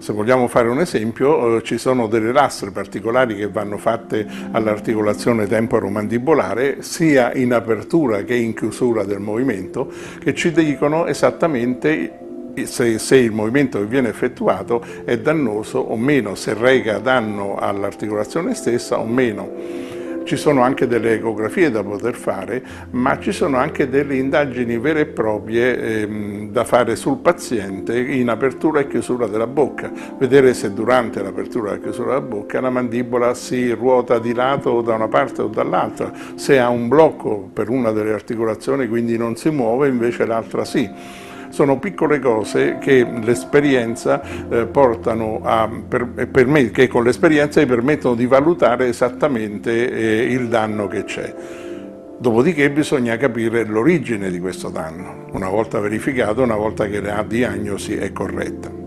Se vogliamo fare un esempio, ci sono delle lastre particolari che vanno fatte all'articolazione temporomandibolare, sia in apertura che in chiusura del movimento, che ci dicono esattamente se il movimento che viene effettuato è dannoso o meno, se reca danno all'articolazione stessa o meno. Ci sono anche delle ecografie da poter fare, ma ci sono anche delle indagini vere e proprie da fare sul paziente in apertura e chiusura della bocca, vedere se durante l'apertura e la chiusura della bocca la mandibola si ruota di lato da una parte o dall'altra, se ha un blocco per una delle articolazioni, quindi non si muove, invece l'altra sì. Sono piccole cose che l'esperienza portano che con l'esperienza gli permettono di valutare esattamente il danno che c'è. Dopodiché bisogna capire l'origine di questo danno, una volta verificato, una volta che la diagnosi è corretta.